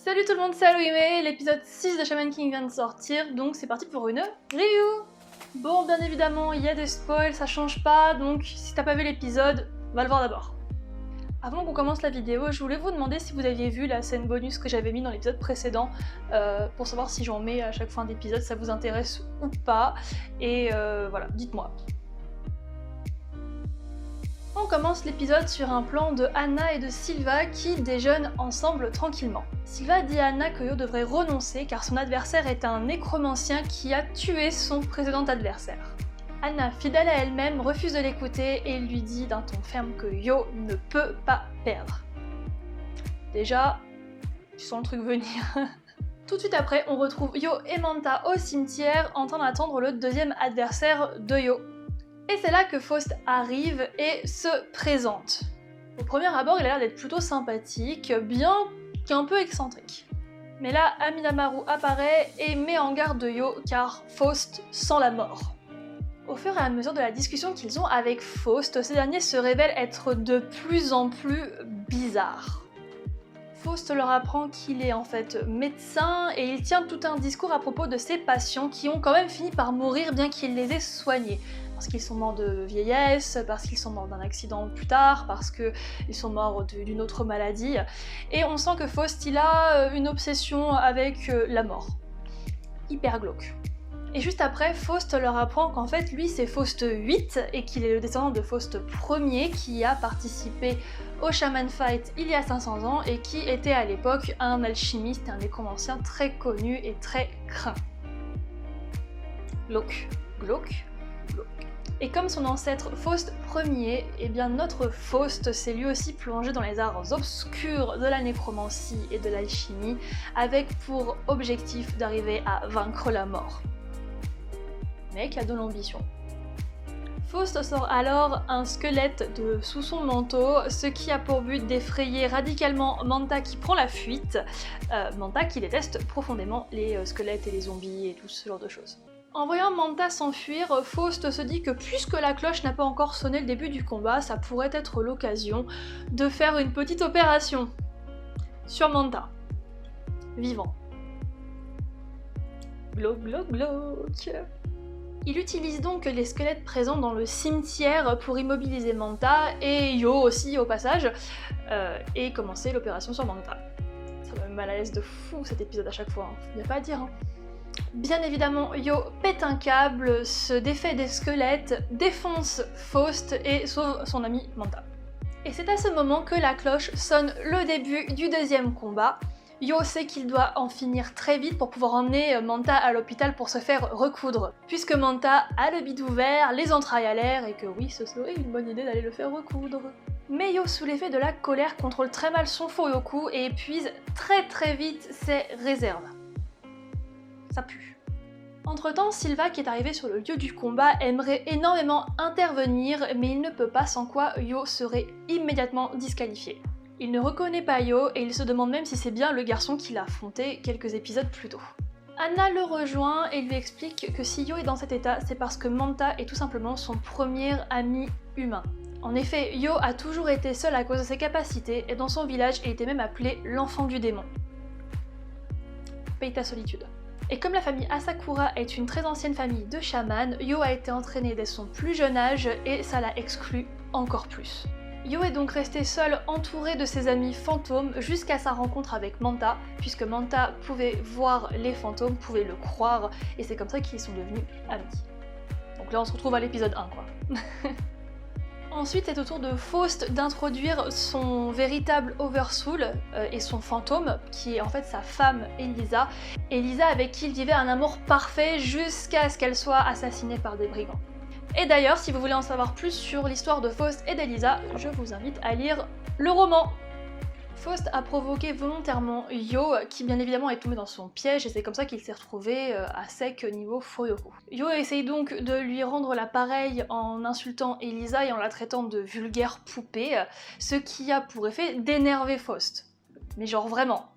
Salut tout le monde, c'est Aloïmé, l'épisode 6 de Shaman King vient de sortir, donc c'est parti pour une review. Bon, bien évidemment, il y a des spoils, ça change pas, donc si t'as pas vu l'épisode, va le voir d'abord. Avant qu'on commence la vidéo, je voulais vous demander si vous aviez vu la scène bonus que j'avais mis dans l'épisode précédent, pour savoir si j'en mets à chaque fin d'épisode, ça vous intéresse ou pas, et voilà, dites-moi. On commence l'épisode sur un plan de Anna et de Sylva qui déjeunent ensemble tranquillement. Sylva dit à Anna que Yo devrait renoncer car son adversaire est un nécromancien qui a tué son précédent adversaire. Anna, fidèle à elle-même, refuse de l'écouter et lui dit d'un ton ferme que Yo ne peut pas perdre. Déjà, tu sens le truc venir. Tout de suite après, on retrouve Yo et Manta au cimetière en train d'attendre le deuxième adversaire de Yo. Et c'est là que Faust arrive et se présente. Au premier abord, il a l'air d'être plutôt sympathique, bien qu'un peu excentrique. Mais là, Aminaamaru apparaît et met en garde Yo car Faust sent la mort. Au fur et à mesure de la discussion qu'ils ont avec Faust, ce dernier se révèle être de plus en plus bizarre. Faust leur apprend qu'il est en fait médecin et il tient tout un discours à propos de ses patients qui ont quand même fini par mourir bien qu'il les ait soignés. Parce qu'ils sont morts de vieillesse, parce qu'ils sont morts d'un accident plus tard, parce qu'ils sont morts d'une autre maladie. Et on sent que Faust, il a une obsession avec la mort. Hyper glauque. Et juste après, Faust leur apprend qu'en fait, lui, c'est Faust 8 et qu'il est le descendant de Faust 1er qui a participé au Shaman Fight il y a 500 ans et qui était à l'époque un alchimiste et un nécromancien très connu et très craint. Glauque. Glauque. Glauque. Et comme son ancêtre Faust Ier, eh bien notre Faust s'est lui aussi plongé dans les arts obscurs de la nécromancie et de l'alchimie, avec pour objectif d'arriver à vaincre la mort. Mec a de l'ambition. Faust sort alors un squelette de sous son manteau, ce qui a pour but d'effrayer radicalement Manta qui prend la fuite, Manta qui déteste profondément les squelettes et les zombies et tout ce genre de choses. En voyant Manta s'enfuir, Faust se dit que puisque la cloche n'a pas encore sonné le début du combat, ça pourrait être l'occasion de faire une petite opération sur Manta, vivant. Glauque, glauque, glauque. Il utilise donc les squelettes présents dans le cimetière pour immobiliser Manta et Yo aussi au passage, et commencer l'opération sur Manta. Ça me met mal à l'aise de fou cet épisode à chaque fois, hein. Y a pas à dire. Hein. Bien évidemment, Yo pète un câble, se défait des squelettes, défonce Faust et sauve son ami Manta. Et c'est à ce moment que la cloche sonne le début du deuxième combat. Yo sait qu'il doit en finir très vite pour pouvoir emmener Manta à l'hôpital pour se faire recoudre, puisque Manta a le bide ouvert, les entrailles à l'air et que oui, ce serait une bonne idée d'aller le faire recoudre. Mais Yo, sous l'effet de la colère, contrôle très mal son Fuyoku et épuise très vite ses réserves. Ça pue. Entre-temps, Sylva, qui est arrivé sur le lieu du combat, aimerait énormément intervenir, mais il ne peut pas, sans quoi Yo serait immédiatement disqualifié. Il ne reconnaît pas Yo et il se demande même si c'est bien le garçon qu'il a affronté quelques épisodes plus tôt. Anna le rejoint et lui explique que si Yo est dans cet état, c'est parce que Manta est tout simplement son premier ami humain. En effet, Yo a toujours été seul à cause de ses capacités et dans son village, il était même appelé l'enfant du démon. Paye ta solitude. Et comme la famille Asakura est une très ancienne famille de chamans, Yo a été entraîné dès son plus jeune âge et ça l'a exclu encore plus. Yo est donc resté seul entouré de ses amis fantômes jusqu'à sa rencontre avec Manta, puisque Manta pouvait voir les fantômes, pouvait le croire, et c'est comme ça qu'ils sont devenus amis. Donc là on se retrouve à l'épisode 1 quoi. Ensuite, c'est au tour de Faust d'introduire son véritable Oversoul et son fantôme, qui est en fait sa femme Elisa. Elisa avec qui il vivait un amour parfait jusqu'à ce qu'elle soit assassinée par des brigands. Et d'ailleurs, si vous voulez en savoir plus sur l'histoire de Faust et d'Elisa, je vous invite à lire le roman. Faust a provoqué volontairement Yo, qui bien évidemment est tombé dans son piège et c'est comme ça qu'il s'est retrouvé à sec niveau Fuyoku. Yo essaye donc de lui rendre la pareille en insultant Elisa et en la traitant de vulgaire poupée, ce qui a pour effet d'énerver Faust. Mais genre vraiment.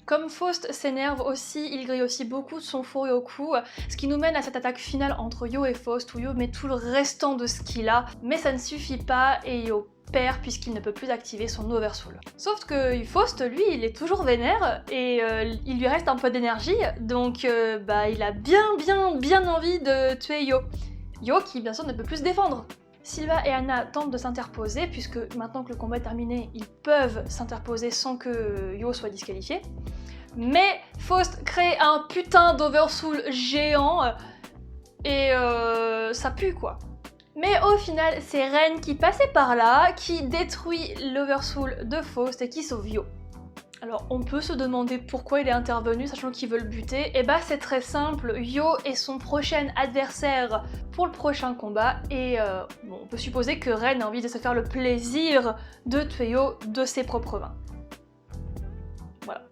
Comme Faust s'énerve aussi, il grille aussi beaucoup de son Furyoku, ce qui nous mène à cette attaque finale entre Yo et Faust, où Yo met tout le restant de ce qu'il a, mais ça ne suffit pas et Yo perd puisqu'il ne peut plus activer son Oversoul. Sauf que Faust, lui, il est toujours vénère et il lui reste un peu d'énergie, donc il a bien envie de tuer Yo. Yo qui bien sûr ne peut plus se défendre. Sylva et Anna tentent de s'interposer, puisque maintenant que le combat est terminé, ils peuvent s'interposer sans que Yo soit disqualifié. Mais Faust crée un putain d'Oversoul géant, et ça pue quoi. Mais au final, c'est Ren qui passait par là, qui détruit l'Oversoul de Faust et qui sauve Yo. Alors on peut se demander pourquoi il est intervenu, sachant qu'il veut le buter. Et bah c'est très simple, Yo est son prochain adversaire pour le prochain combat, et on peut supposer que Ren a envie de se faire le plaisir de tuer Yo de ses propres mains. Voilà.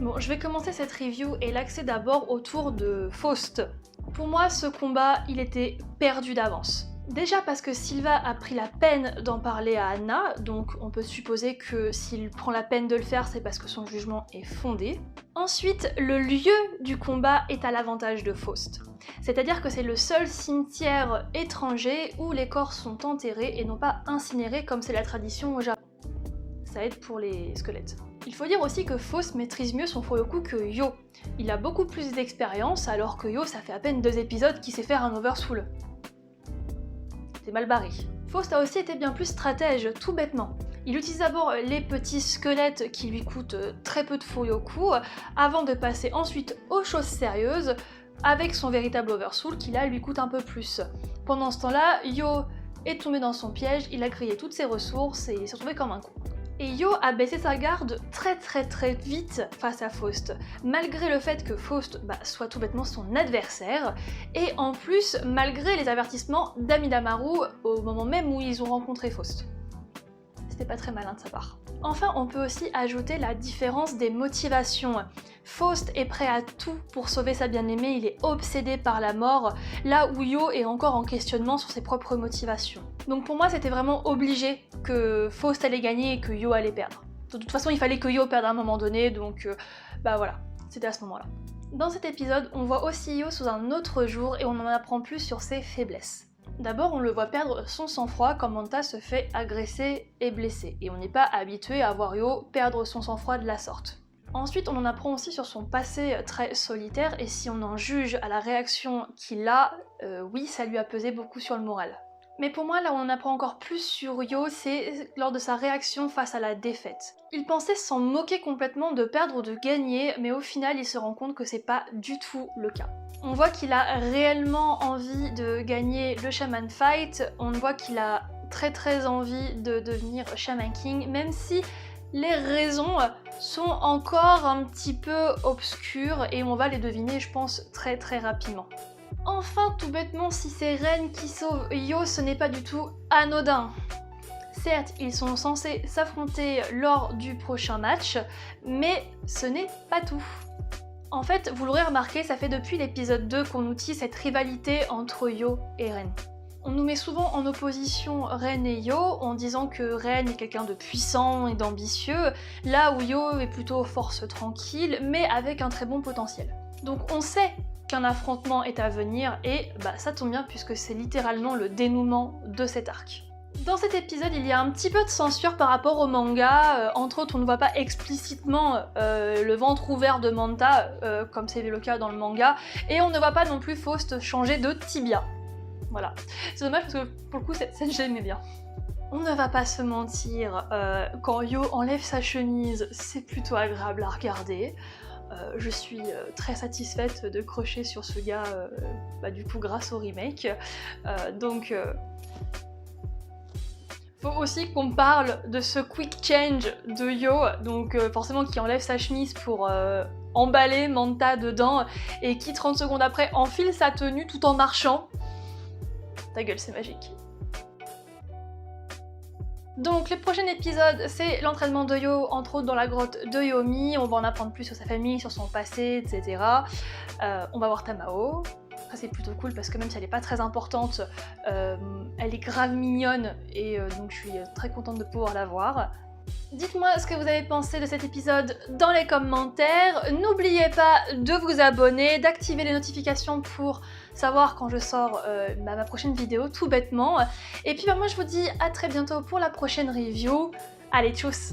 Bon, je vais commencer cette review et l'axer d'abord autour de Faust. Pour moi, ce combat, il était perdu d'avance. Déjà parce que Sylva a pris la peine d'en parler à Anna, donc on peut supposer que s'il prend la peine de le faire, c'est parce que son jugement est fondé. Ensuite, le lieu du combat est à l'avantage de Faust. C'est-à-dire que c'est le seul cimetière étranger où les corps sont enterrés et non pas incinérés comme c'est la tradition au Japon. Ça aide pour les squelettes. Il faut dire aussi que Faust maîtrise mieux son Furyoku que Yo. Il a beaucoup plus d'expérience alors que Yo, ça fait à peine 2 épisodes qu'il sait faire un Oversoul. C'est mal barré. Faust a aussi été bien plus stratège, tout bêtement. Il utilise d'abord les petits squelettes qui lui coûtent très peu de Furyoku, avant de passer ensuite aux choses sérieuses, avec son véritable Oversoul qui là lui coûte un peu plus. Pendant ce temps-là, Yo est tombé dans son piège, il a grillé toutes ses ressources et il s'est retrouvé comme un con. Et Yo a baissé sa garde très vite face à Faust, malgré le fait que Faust soit tout bêtement son adversaire, et en plus malgré les avertissements d'Amidamaru au moment même où ils ont rencontré Faust. C'était pas très malin de sa part. Enfin, on peut aussi ajouter la différence des motivations. Faust est prêt à tout pour sauver sa bien-aimée, il est obsédé par la mort, là où Yo est encore en questionnement sur ses propres motivations. Donc pour moi, c'était vraiment obligé que Faust allait gagner et que Yo allait perdre. De toute façon, il fallait que Yo perde à un moment donné, donc voilà, c'était à ce moment-là. Dans cet épisode, on voit aussi Yo sous un autre jour et on en apprend plus sur ses faiblesses. D'abord, on le voit perdre son sang-froid quand Manta se fait agresser et blesser, et on n'est pas habitué à voir Yo perdre son sang-froid de la sorte. Ensuite, on en apprend aussi sur son passé très solitaire, et si on en juge à la réaction qu'il a, oui, ça lui a pesé beaucoup sur le moral. Mais pour moi, là où on apprend encore plus sur Yo, c'est lors de sa réaction face à la défaite. Il pensait s'en moquer complètement de perdre ou de gagner, mais au final, il se rend compte que c'est pas du tout le cas. On voit qu'il a réellement envie de gagner le Shaman Fight, on voit qu'il a très envie de devenir Shaman King, même si les raisons sont encore un petit peu obscures et on va les deviner, je pense, très rapidement. Enfin, tout bêtement, si c'est Ren qui sauve Yo, ce n'est pas du tout anodin. Certes, ils sont censés s'affronter lors du prochain match, mais ce n'est pas tout. En fait, vous l'aurez remarqué, ça fait depuis l'épisode 2 qu'on nous tisse cette rivalité entre Yo et Ren. On nous met souvent en opposition Ren et Yo en disant que Ren est quelqu'un de puissant et d'ambitieux, là où Yo est plutôt force tranquille, mais avec un très bon potentiel. Donc on sait qu'un affrontement est à venir et ça tombe bien puisque c'est littéralement le dénouement de cet arc. Dans cet épisode, il y a un petit peu de censure par rapport au manga, entre autres on ne voit pas explicitement le ventre ouvert de Manta, comme c'est le cas dans le manga, et on ne voit pas non plus Faust changer de tibia. Voilà. C'est dommage parce que pour le coup cette scène j'aimais bien. On ne va pas se mentir, quand Yo enlève sa chemise, c'est plutôt agréable à regarder. Je suis très satisfaite de crocher sur ce gars, du coup grâce au remake. Faut aussi qu'on parle de ce quick change de Yo, donc forcément qui enlève sa chemise pour emballer Manta dedans et qui 30 secondes après enfile sa tenue tout en marchant. Ta gueule, c'est magique. Donc le prochain épisode, c'est l'entraînement de Yo, entre autres dans la grotte de Yomi. On va en apprendre plus sur sa famille, sur son passé, etc. On va voir Tamao. Ça c'est plutôt cool parce que même si elle n'est pas très importante, elle est grave mignonne et donc je suis très contente de pouvoir la voir. Dites-moi ce que vous avez pensé de cet épisode dans les commentaires. N'oubliez pas de vous abonner, d'activer les notifications pour savoir quand je sors ma prochaine vidéo, tout bêtement. Et puis moi je vous dis à très bientôt pour la prochaine review. Allez, tchuss!